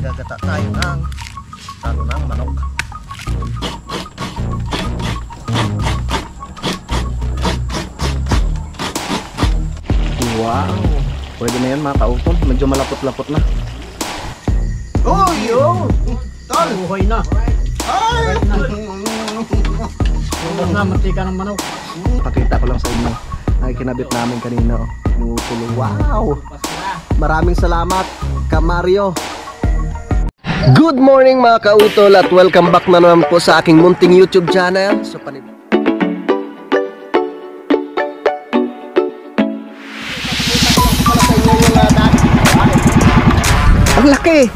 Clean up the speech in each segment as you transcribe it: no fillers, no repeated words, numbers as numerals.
Magagata tayo ng talo ng manok. Wow, pwede na yan mga kautol. Medyo malapot-lapot na. Oh, yun! Tol! Buhay na. Ay! Buhay na, mantika ng manok. Pakita ko lang sa inyo. Ay, kinabit namin kanina. Nutulo. Wow! Maraming salamat, Kamario. Good morning mga kautol at welcome back na naman po sa aking munting YouTube channel. So, ang laki!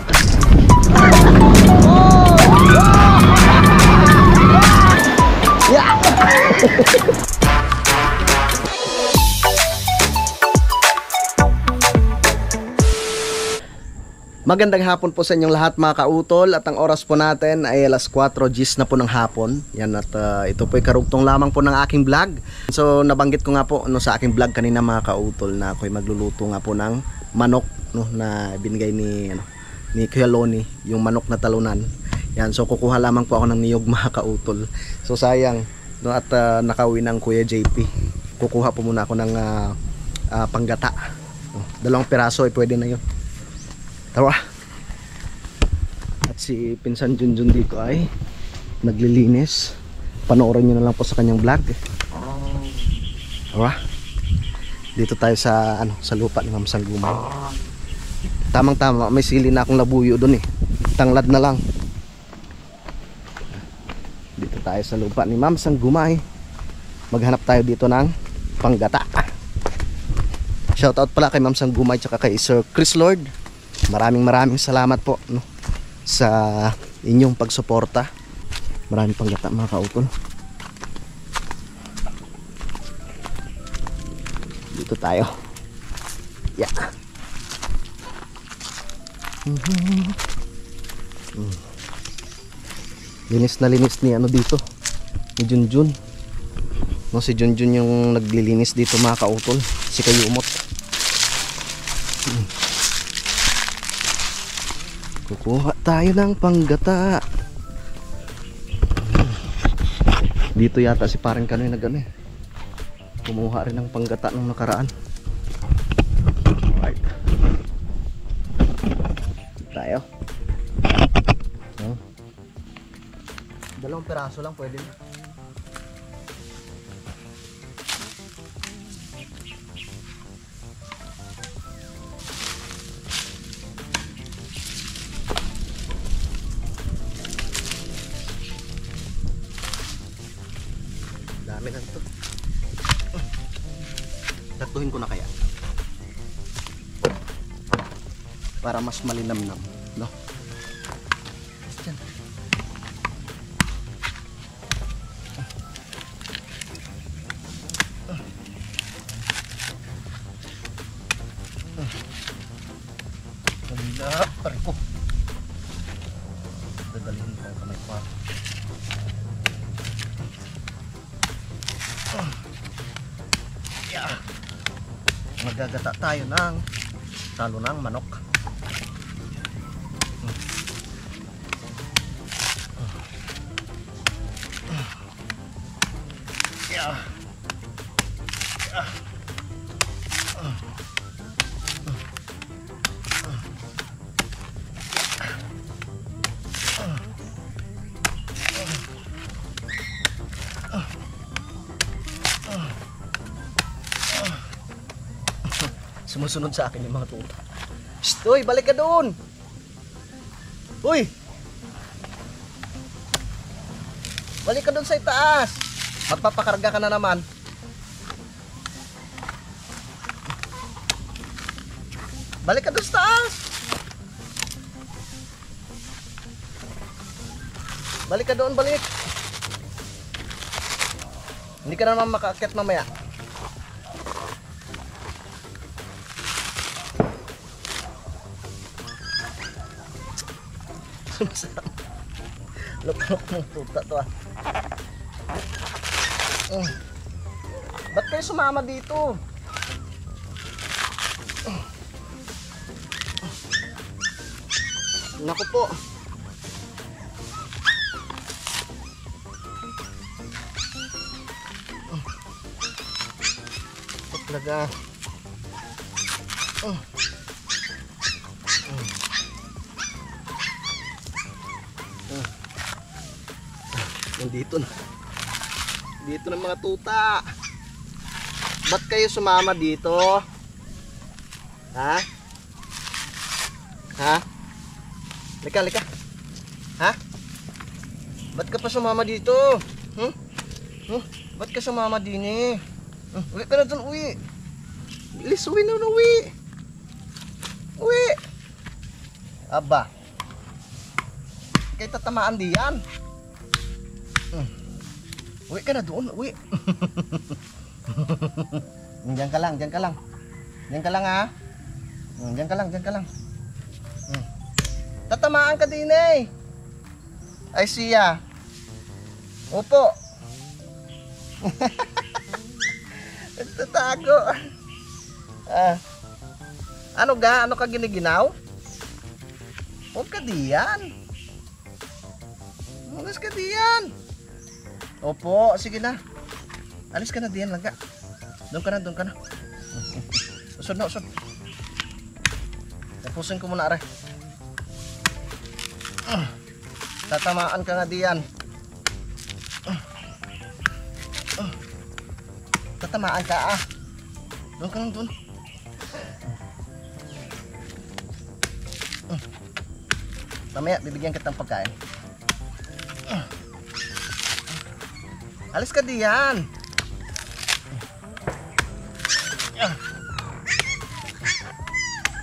Yeah! Magandang hapon po sa inyong lahat mga kautol. At ang oras po natin ay alas 4 gis na po ng hapon. Yan, at ito po ay karugtong lamang po ng aking vlog. So nabanggit ko nga po sa aking vlog kanina mga kautol na ako'y magluluto nga po ng manok na binigay ni Kuya Loni, yung manok na talunan. Yan, so kukuha lamang po ako ng niyog mga kautol. So sayang at nakauwi ng Kuya JP. Kukuha po muna ako ng panggata. 2 piraso ay pwede na yun. Tara. At si Pinsan Junjun dito ay naglilinis. Panoorin nyo na lang po sa kanyang vlog. Tara. Dito tayo sa lupa ni Ma'am Sanggumay. Tamang-tama, may sili na akong labuyo doon eh. Tanglad na lang. Dito tayo sa lupa ni Ma'am Sanggumay. Maghanap tayo dito ng panggata. Shoutout pala kay Ma'am Sanggumay tsaka kay Sir Chris Lord. Maraming salamat po sa inyong pagsuporta. Maraming panggata mga kautol. Dito tayo. Yeah. Linis na linis ni dito, ni Junjun. Si Junjun yung naglilinis dito mga kautol. Si Kayumot. Kukuha tayo ng panggata. Dito yata si parang Kanoy na gano'n. Kumuha rin ng panggata nung nakaraan. Alright. Tayo. 2 piraso lang pwede na. Dami na ito. Dagtuhin ko na kaya para mas malinamnam, no? Diyan. Kabila, pare ko. Dadalhin ko ang kamay ko. Yeah. Magagata tayo ng talo ng manok. Yeah. Yeah. Sumusunod sa akin yung mga tuta. Shhh, uy, balik ka doon. Uy, balik ka doon sa itaas. Magpapakarga ka na naman. Balik ka doon sa taas. Balik ka doon, balik. Hindi ka na naman makaakyat mamaya. Luk-luk ng tuta to ah. Ba't kayo sumama dito? Naku po. Talaga. Nandito na. Dito na mga tuta. Ba't kayo sumama dito? Ha? Ha? Lika, lika. Ha? Ba't ka pa sumama dito? Ba't ka sumama din eh? Uwi ka na dun, uwi. Bilis, uwi na, uwi. Uwi. Aba. Kaya tatamaan diyan. Uwi ka na doon, uwi. Diyan ka lang, diyan ka lang. Diyan ka lang ha. Diyan ka lang, diyan ka lang. Tatamaan ka din eh. Ay siya. Opo. Nagtatago. Ano ga? Ano ka giniginaw? Huwag ka diyan. Alis ka diyan. Opo, sige na. Alis ka na diyan lang ka. Doon ka na, doon ka na. Usod na, usod. Tapusin ko muna are. Tatamaan ka nga diyan. Tatamaan ka ah. Doon ka lang, doon. Mamaya, bibigyan kita ng pagkain. Alis ka diyan.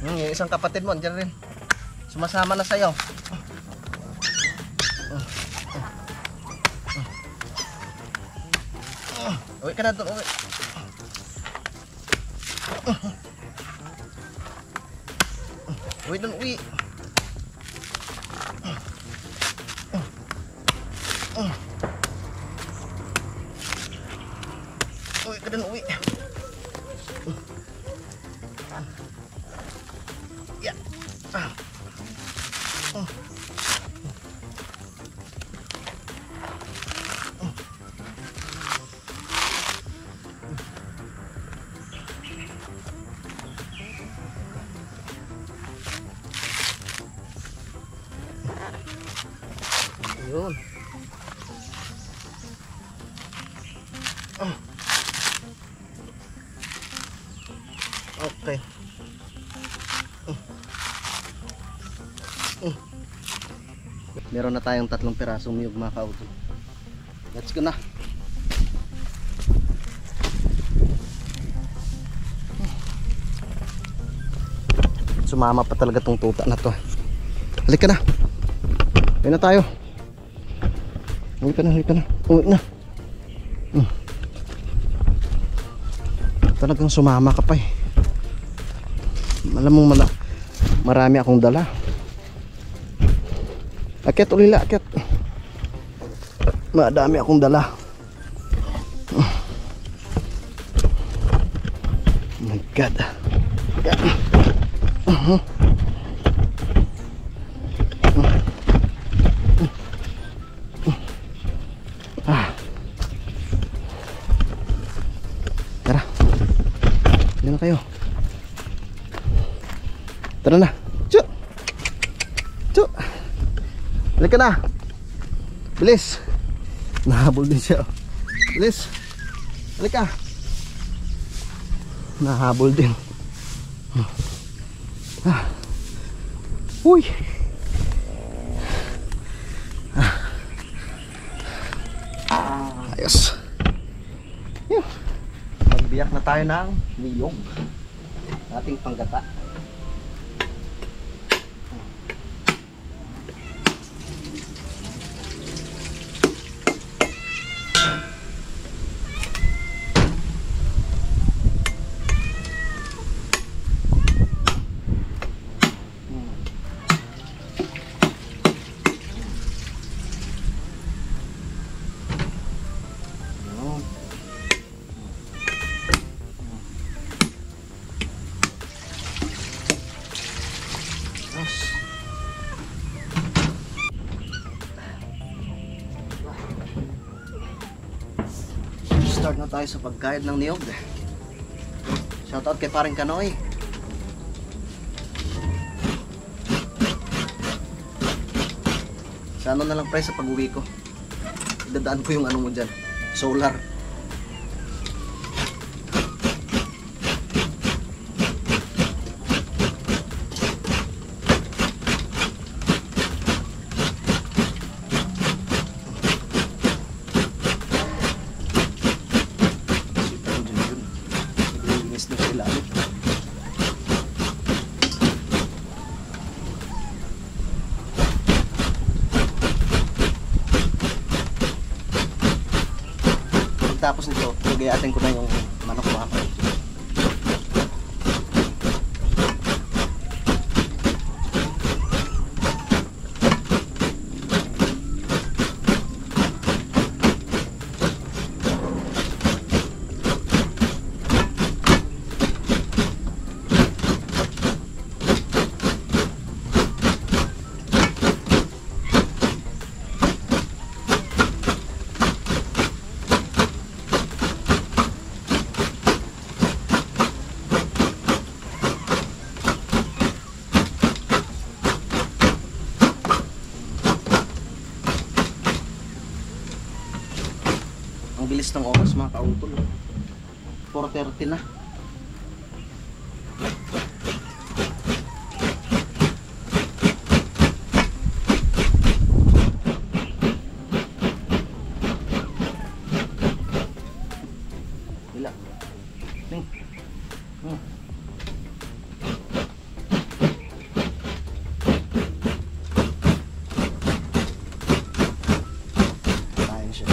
Yung isang kapatid mo, andyan rin. Sumasama na sa'yo. Uwi ka na doon, uwi. Uwi doon, uwi. Uwi ka doon, uwi. Ya. Yun. Okay. Meron na tayong 3 pirasong niyog mga kautol. Let's go na. Sumama pa talaga tong tuta na to. Halika na. Uwi na tayo. Uwi ka na, uwi ka na. Uwi na. Talagang sumama ka pa eh. Alam mong marami akong dala. Akyat ulila, akyat. Madami akong dala. Oh my God. Tara. Dito na kayo. Tara na. Cuk. Cuk. Halika na. Bilis. Nahabol din siya. Bilis. Halika. Nahabol din. Uy. Ayos. Magbiyak na tayo ng niyog. Ating panggata. na tayo sa pagkayod ng niyog. Shoutout kay paring Kanoy. Sa ano na lang pre, sa pag-uwi ko. Dadaan ko yung ano mo dyan. Solar. Tapos nito, gagayatin ko na yung manok mga kapatid. Ang bilis ng oras mga kautol. 4:30 na. Bila. Ning. Tayo siya.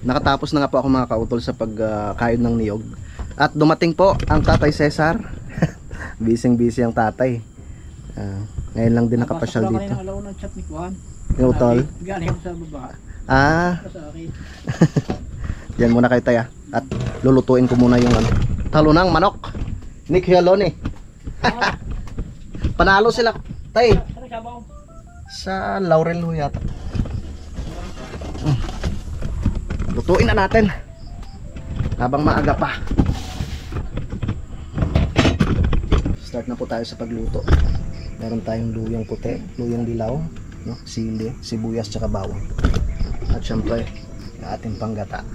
Nakatapos na nga po ako mga kautol sa pagkayod ng niyog. At dumating po ang Tatay Cesar. Busy ang tatay. Ngayon lang din nakapasyal dito. Ng chat ni Juan. Yung utol. Galing sa baba. Sa akin. Diyan muna kayo tayo. At lulutuin ko muna yung talunang manok. Nick Hialone. Panalo sila tay. Sa Laurel ho yata. Lutuin na natin habang maaga pa. Start na po tayo sa pagluto. Meron tayong luyang puti, luyang dilaw, no? Sili, sibuyas, tsaka bawang. At syempre yung ating panggata.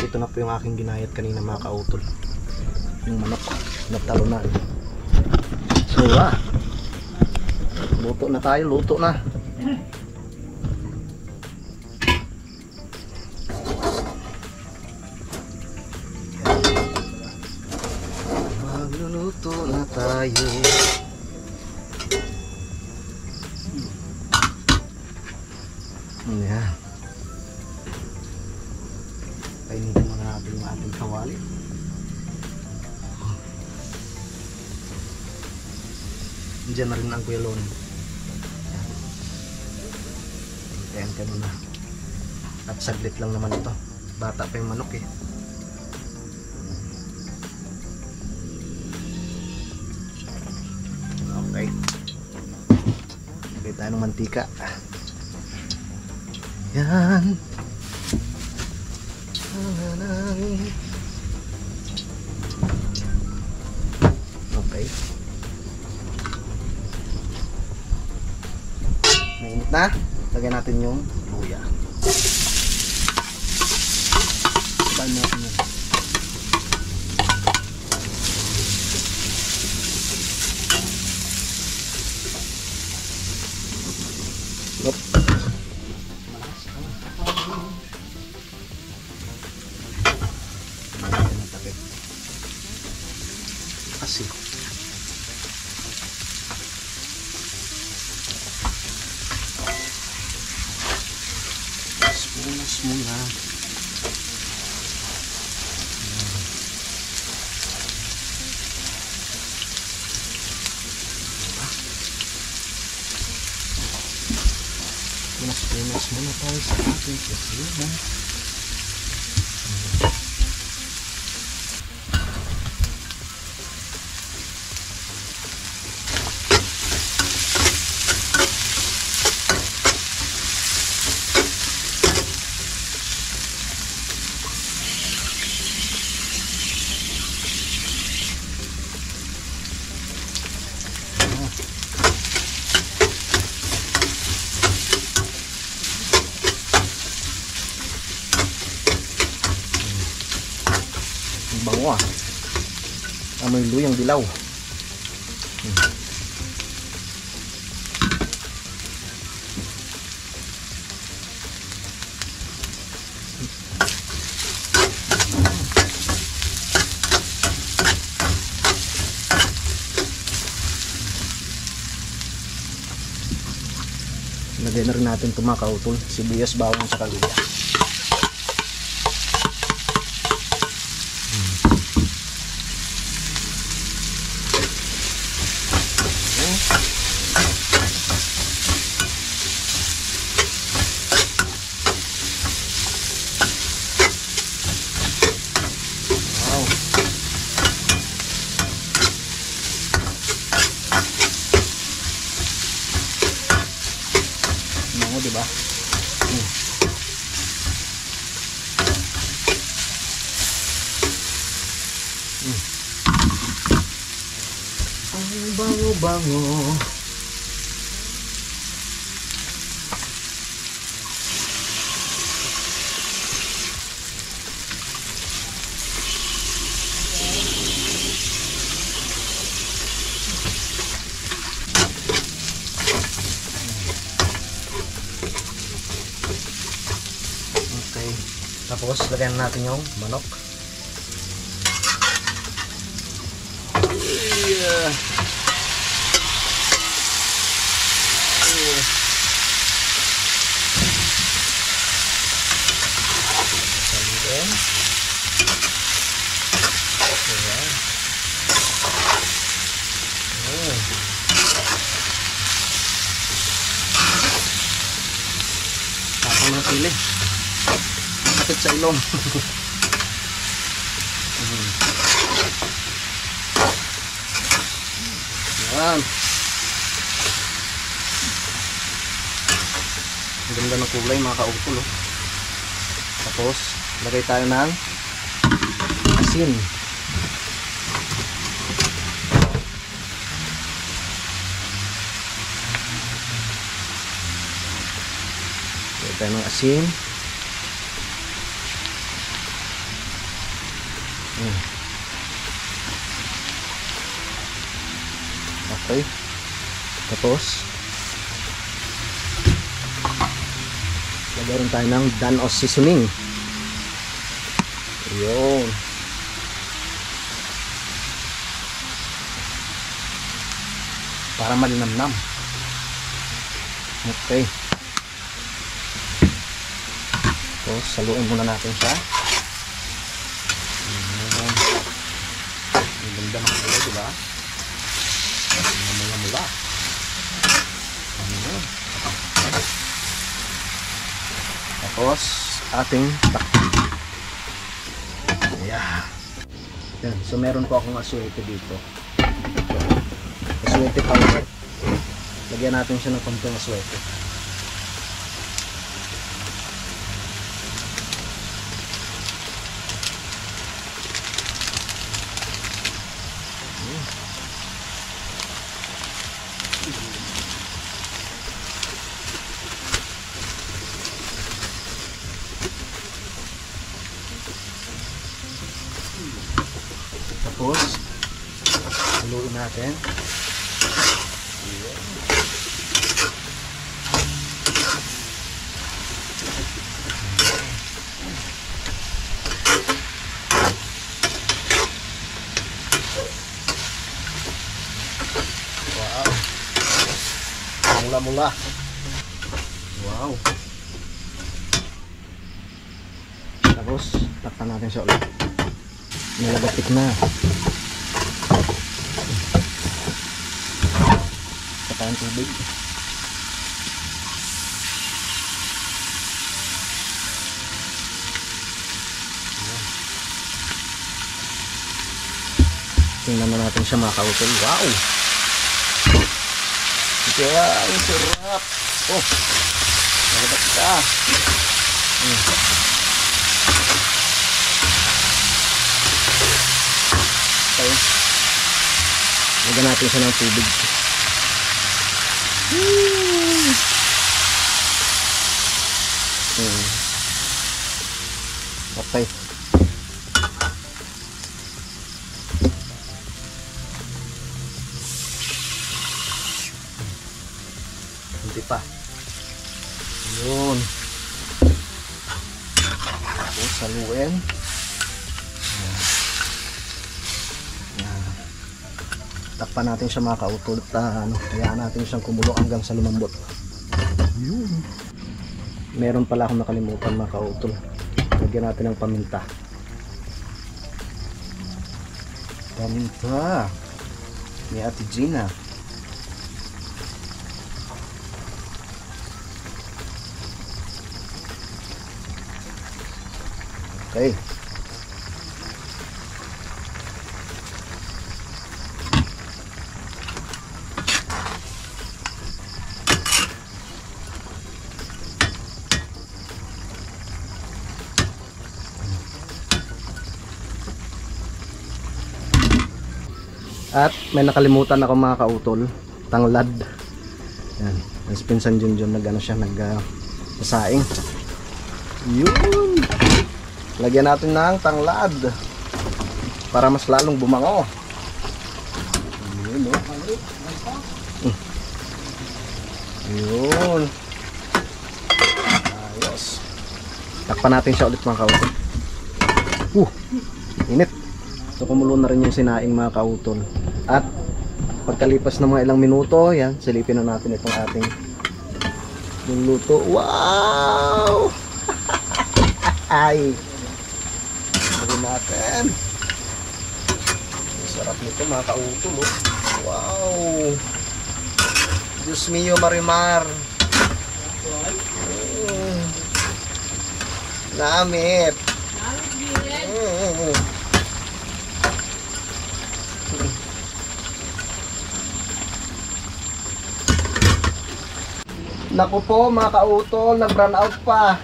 Ito na po yung aking ginayat kanina mga kautol, yung manok na talunan. So luto na tayo, luto na. Magluluto na tayo. Ayan. Painitin muna natin yung ating kawali. Diyan na rin ang kuyalon. Ayan ka muna. At saglit lang naman ito. Bata pa yung manok eh. Okay. Lagay tayo ng mantika. Yan. Okay. Mainit na. Lagyan natin yung luya. Sabahin natin yan. Asin. Focus muna tayo sa ating kusina. Bango ah. Amoy luyang dilaw. Lagyan na rin natin ito mga kautol. Sibuyas, bawang sa luya. Diba? Ang bango-bango. Tapos lagyan natin yung manok. Saluin. Tapos ng sili. Sakit sa ilong. Yan. Ang ganda ng kulay mga kautol. Tapos lagay tayo ng asin. Lagay tayo ng asin. Okay. Tapos lagyan rin tayo ng danos seasoning. Ayun. Para malinamnam. Okay. Tapos saluin muna natin siya. Ang ganda ng kulay, diba? Mula. Tapos ating takip. Ayan. Yan. So meron po akong aswete dito. Aswete powder. Lagyan natin siya ng konting aswete. Tapos haluin natin. Wow. Mula-mula. Wow. Tapos takpan natin siya ulit. Nalagatik na. Saka ang tubig. Tingnan na natin siya mga kautol. Wow! Kaya ang sarap. Oh, nakadak ka. Okay. Lagyan natin siya ng tubig. Okay. Hindi pa. Yun. Tapos saluin. Takpan natin siya mga kautol. Hayaan natin siyang kumulo hanggang sa lumambot. Yun. Meron pala akong nakalimutan mga kautol. Lagyan natin ng paminta. Paminta ni Ate Gina. Okay. At may nakalimutan ako mga kautol, tanglad. Yan, ang pinsan Junjun nag-ano siya, nag-saing. Yun. Lagyan natin ng tanglad para mas lalong bumango. Yun, oh. Yun. Ayos. Takpan natin siya ulit mga kautol. Init. So kumulo na rin yung sinaing mga kautol. At pagkalipas ng mga ilang minuto, yan, silipin na natin itong ating luto. Wow! Ay! Lagyan natin. Sarap nito mga kautol, oh. Wow! Diyos mio Marimar. Namit. Naku po mga kautol, nag-run out pa.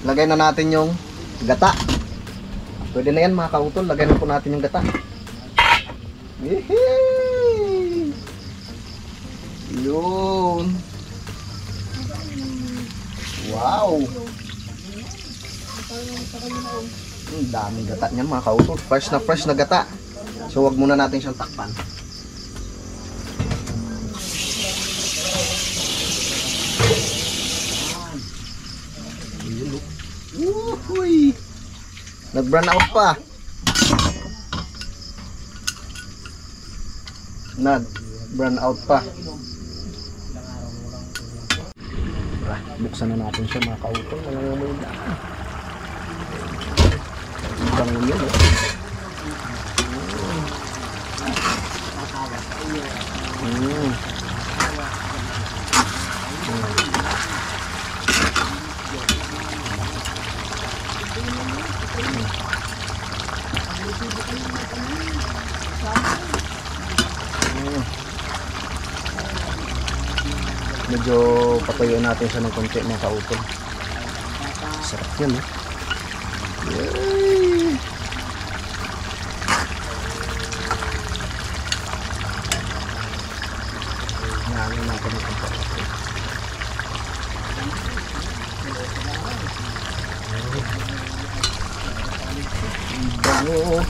Lagay na natin yung gata. Pwede na yan mga kautol, lagay na po natin yung gata. Yun. Wow. Ang daming gata niyan mga kautol. Fresh na gata. So wag muna natin siyang takpan. Uy! Nag-burn out pa. Nag-burn out pa. Buksan na natin siya mga kautol. Nangangamoy na. Bangon yun, oh. Medyo patuyuin natin siya ng konti mga kautol. Sarap yan, eh. Yay! Nangin natin ng konti. Bango!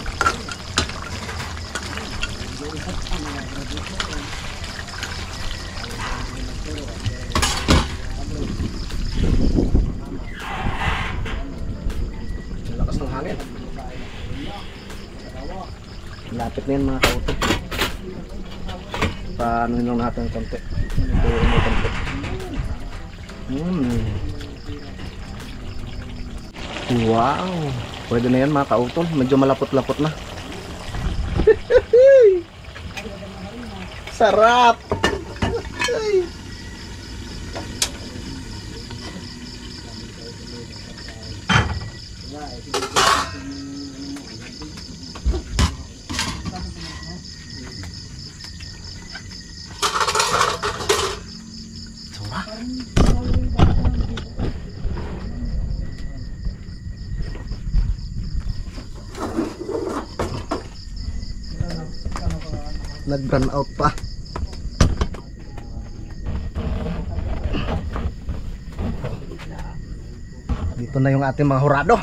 Lakas ng hangin. Lapit na yan mga kautol. Paano lang natin ng konti. Tuloy mo konti. Wow! Pwede na yan mga kautol. Medyo malapot-lapot na. Sarap! Nag-run out pa. Dito na yung ating mga hurado.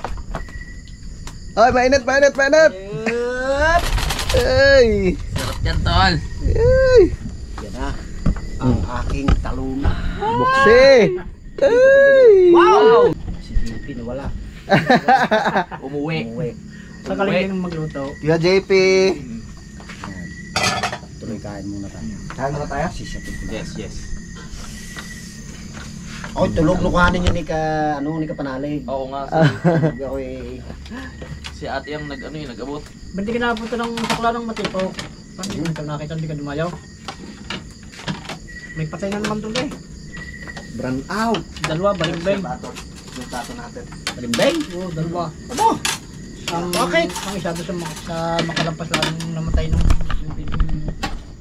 Ay, mainit, mainit, mainit. Ay. Sarap yan, tol. Ay. Yan na. Ang aking taluna. Buksi. Ay. Wow! Si JP nawala. Umuwi. Sa galing magluto. Kuya JP. Tuloy kain muna tayo. Kain muna tayo. Sisapin ko. Yes, yes. Oh, tulog lukanin yun ni ka Panali. Oo nga. Tulog ako eh. Si ate ang nag-abot. Ba't di ka napunta ng sakla ng matipo? Paano hindi ka nakita, hindi ka dumayaw? May patay na naman doon eh. Run out. Dalawa, balimbing. Yung plato natin. Balimbing? Oo, dalawa. Ano? Bakit? Ang isa doon sa makalampas lang namatay nung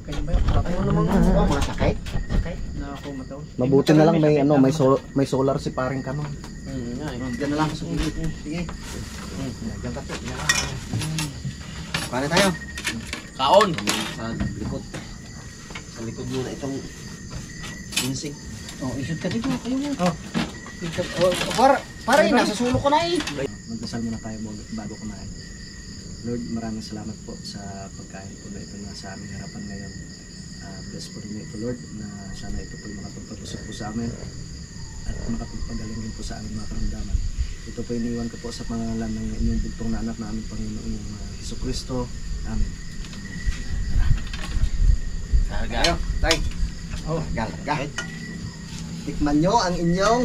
kaya ba yun? Ano naman mga sakit? Sakay? Na ako mataw. Mabuti na lang may solar si paring kanon. Diyan na lang sa gilid. Sige. Diyan ka to. Paano tayo? Kaon. Sa likod. Sa likod muna itong insig. Oh, isod ka dito. Kayo mo. Oh. Para nasa sulok ko na eh. Magdasal muna tayo bago kumain. Lord, maraming salamat po sa pagkain po na ito na sa aming harapan ngayon. Bless po rin ito, Lord, na sana ito po makapagpag-usap po sa amin at makapagpagaling din po sa aming mga karamdaman. Ito po iniwan ko po sa pangalan ng inyong bugtong na anak na aming Panginoong Jesucristo. Amen. Karga. Tay. Oh, Galga. Tikman nyo ang inyong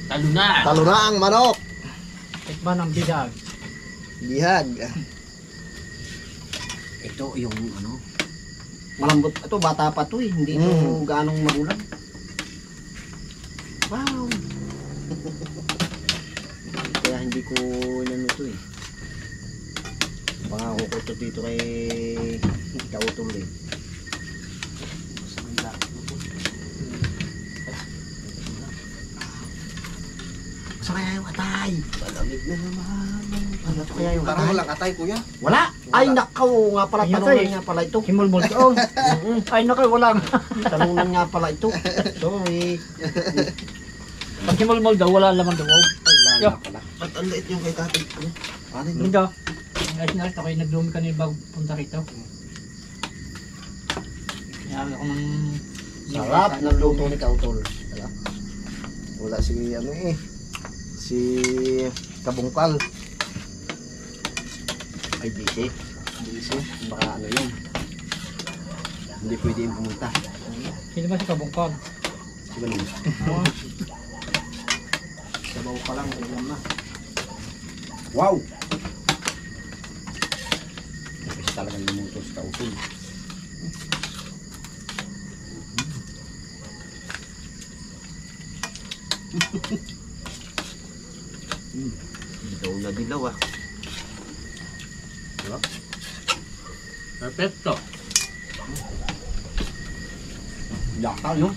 Taluna. talunaang manok. tikman ang bihag. Bihag. Ito yung ano. Malambot. Ito bata pa to eh. Hindi ito gaanong magulang. Wow. Kaya hindi ko inano ito eh. Pangako ko ito dito kay Kautol eh. Saan kaya yung atay? Malamig na naman. Ano to kaya yung Parang atay? walang atay, kuya. Wala! Ay nakaw nga pala, Ay, talunan atay. nga pala ito. Himulmul ka. Oh. Ay naku, wala nga. Talunan nga pala ito. Sorry. Pag himulmul daw, wala laman daw. Oh. Wala Yo. nga pala. Ba't ang liit yung kay tatay? Ano yun? Linda. Ayos na rin ako, nag-bloom ka ni bago punta rito. Kaya ako ng... Sarap ng luto ni Kautol. Wala si ano eh. Si Kabungkal. Ay, busy. Busy. Baka ano yun. Hindi pwede yung pumunta. Sino ba si Kabungkal? Diba nun? Oh. Sabaw pa lang, ulam na. Wow! Kasi talagang lumuto si Kautol. Dilaw na dilaw ah. Perfecto. Yakal, no?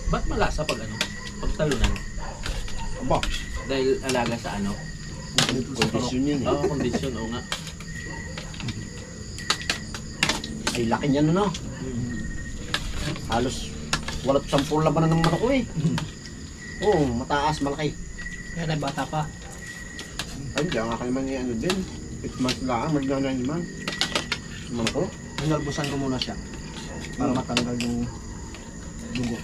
Ba't malasa pag ano? Pag talunan? Aba, Dahil alaga sa ano? kondisyon yun eh. Oo, kondisyon. Oo nga. Ay, laki niyan no? Halos walat 10 labanan ng manok ko eh. Oo, mataas, malaki. Kaya na bata pa. Ay, kaya nga kayo man ano din. 8 months lang, magana naman. Manok ko? Nalbusan ko muna siya. Para matanggal yung dugo.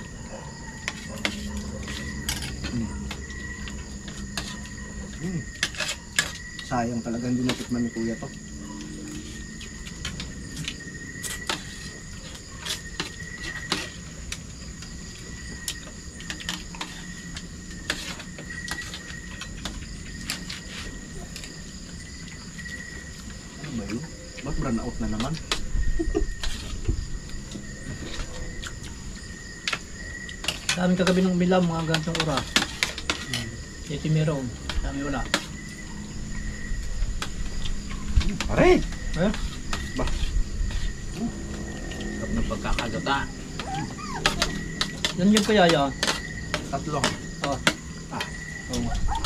Sayang talaga hindi natikman ni Kuya to. Ano ba yun? Ba't run out na naman? Dami kagabi ng umilam, mga gantong oras. Ito meron. Dami wala. Pare! Eh? Sarap ng pagkakagata. Yan yung kayaya. Tatlo. Oh,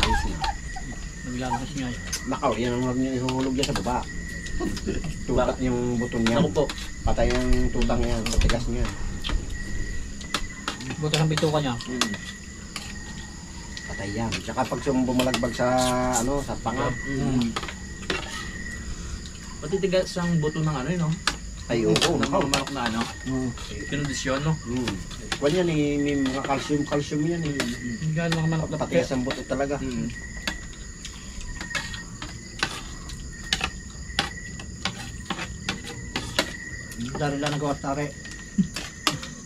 Ayos na. naglagas niya. Nakaw, yan ang huwag niyo ihuhulog yan sa baba. Tutak yung buton niya. Ako po. Patay ang tutang yan, matigas niya. Butas ang bituka niya. Patay yan. Tsaka pag bumalagbag sa, ano, sa panga. Pati tigas ang buto ng ano yun, no? Ay, oo. Ng Nakaw. mga manok na ano. Kinondisyon, no? Kwan yan eh, may mga calcium yan eh. Yan mga manok na Patigas ang buto talaga. Dari lang nagawa tare.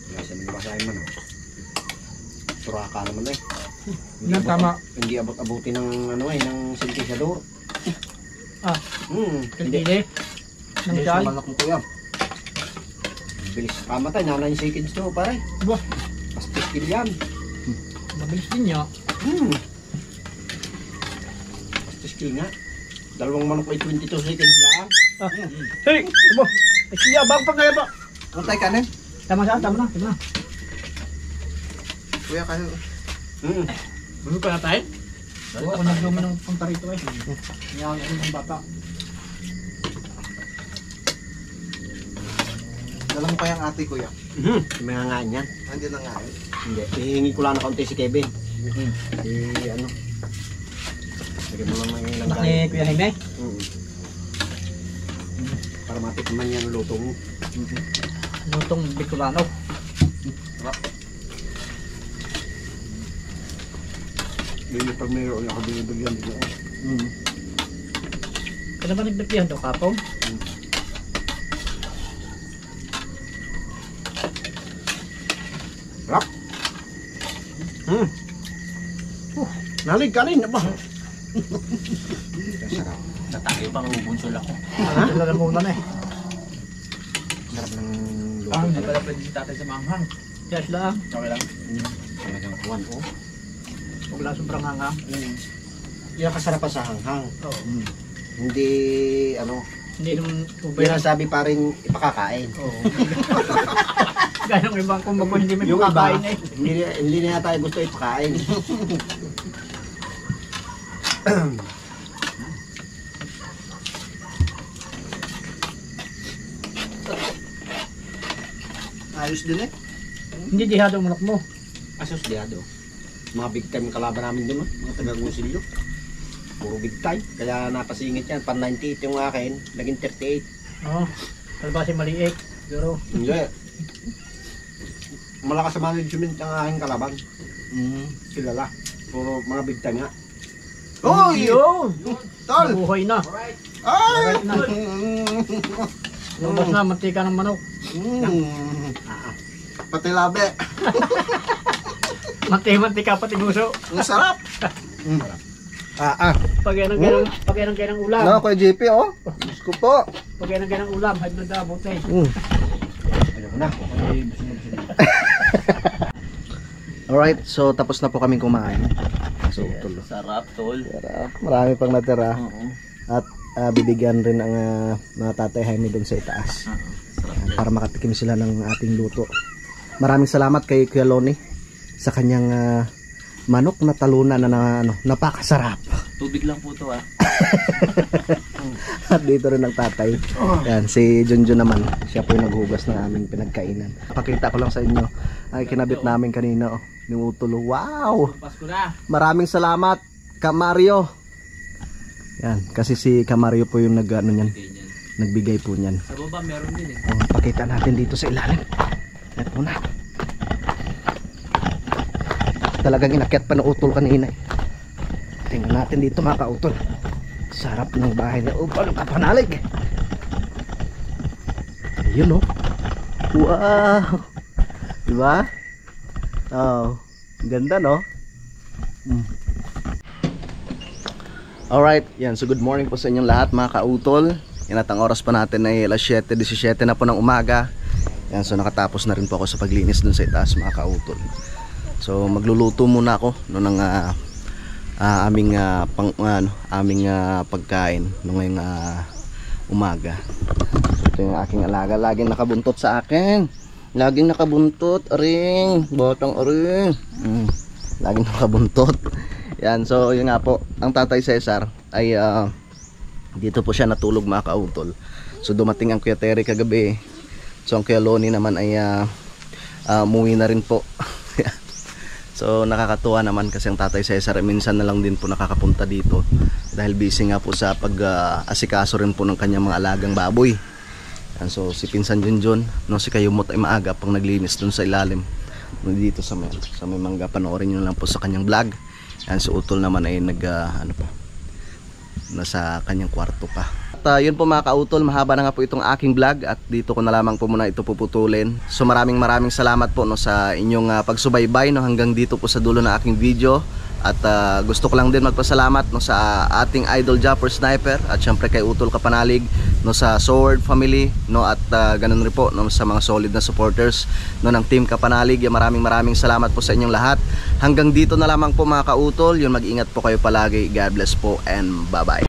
Kaya siya nagbasahin man, oh. Suraka naman eh. Yan tama. Hindi abot-abutin ng ano eh, ng sintesador. Ah, Hindi. kalkili. Nang Hindi siyal. sa manok mo kuya. Bilis kamatay, 9 seconds to pare. Bah, Pastis kill yan. mabilis din niya. Pastis kill nga. Dalawang manok ay 22 seconds lang. Hey! Abo! Ay siya, bago pa kaya ba? Antay kanin. Tama siya, tama na, tama na. Kuya kanin. Ano pa na tayo? Oo, ako nagdumi ng punta rito eh. Niyaw ko ng bata. Dala mo kayang ate kuya. May hangaan yan. Hindi na nga eh. Hindi. Hihingi ko lang na kaunti si Kevin. Ano. Lagyan mo lang ng ilang Anak ni Kuya Jaime. Para matikman yan ang luto mo. Lutong Bicolano. Hindi pag mayroon ako binibigyan dito. Kailan ba nagbigyan daw kapong? Rap! Nalig ka rin na ba? Sarap. Natayo pang bunsol ako. Sila na muna na eh. Sarap ng luto. Hindi pala pwede si tatay sa manghang. Yes lang. Okay lang. Talagang kuwan ko. Huwag lang sobrang hanga. Yan kasarapan sa hanghang. Oo. Hindi, ano, Hindi naman ubay yan na. ang sabi pa rin ipakakain. Oo. Gaya ng ibang kumbaga hindi may Yung iba, makakain eh. hindi na tayo gusto ipakain. Ayos din eh. Hindi dihado ang manok mo. Asos diado. Mga big time kalaban namin doon, mga taga-Gusilyo. Puro big time. Kaya napasingit yan. Pan 98 yung akin, naging 38. Oo. Kalbasi maliit. Pero Hindi. Malakas sa management ang aking kalaban. Kilala. Puro mga big time nga. Uy! yun! Tol! Buhay na. Ay! Alright na. Lumabas na, mantika ng manok. Pati labi. Mantika pati nguso. Ang sarap. Pag yan ang ganang ulam. No, Kuya JP oh. Diyos ko po. Pag yan ang ganang ulam, high blood na buti. Alam mo na. Alright, so tapos na po kaming kumain. So, tulo. Sarap, tol. Marami pang natira. At bibigyan rin ang mga tatay Jaime doon sa itaas. Para makatikim sila ng ating luto. Maraming salamat kay Kuya Loni sa kanyang manok na talunan na napakasarap. Tubig lang po to, ah. At dito rin ang tatay. Yan, si Junjun naman. Siya po yung naghugas ng aming pinagkainan. Pakita ko lang sa inyo. Ay, kinabit namin kanina. Oh, yung utulo. Wow! Pasko na. Maraming salamat, Kamario. Yan, kasi si Kamario po yung nagbigay po niyan. Sa baba, meron din eh. Oh, pakita natin dito sa ilalim. Ito na. Talagang inakyat pa ng utol kanina eh. Tingnan natin dito mga kautol. Sarap ng bahay na upal ng kapanalig. Ayun oh. Wow. Diba? Oh, ganda no? Alright, yan. So good morning po sa inyong lahat mga kautol. Yan at ang oras pa natin ay alas 7:17 na po ng umaga. Yan, so nakatapos na rin po ako sa paglinis dun sa itaas mga kautol. So magluluto muna ako no, ng aming pagkain no, ngayong umaga. Ito yung aking alaga, laging nakabuntot sa akin. Laging nakabuntot, aring. Batang aring. Laging nakabuntot. Yan, so yun nga po. Ang Tatay Cesar ay dito po siya natulog mga kautol. So dumating ang Kuya Terry kagabi. So ang Kuya Loni naman ay umuwi na rin po. So nakakatuwa naman kasi ang Tatay Cesar minsan na lang din po nakakapunta dito. Dahil busy nga po sa pag-asikaso rin po ng kanyang mga alagang baboy. So si Pinsan Junjun, no, si Kayumot ay maaga pang naglinis dun sa ilalim dito sa may mangga. Panoorin nyo lang po sa kanyang vlog. Yan, si Utol naman ay nasa kanyang kwarto pa. At yun po mga kautol, mahaba na nga po itong aking vlog at dito ko na lamang po muna ito puputulin. So maraming salamat po, no, sa inyong pagsubaybay, no, hanggang dito po sa dulo ng aking video. At gusto ko lang din magpasalamat, no, sa ating idol Japper Sniper at syempre kay Utol Kapanalig, no, sa Sword family, no, at ganun rin po, no, sa mga solid na supporters, no, ng Team Kapanalig. Maraming salamat po sa inyong lahat. Hanggang dito na lamang po mga kautol. Yun, mag-ingat po kayo palagi. God bless po and bye bye.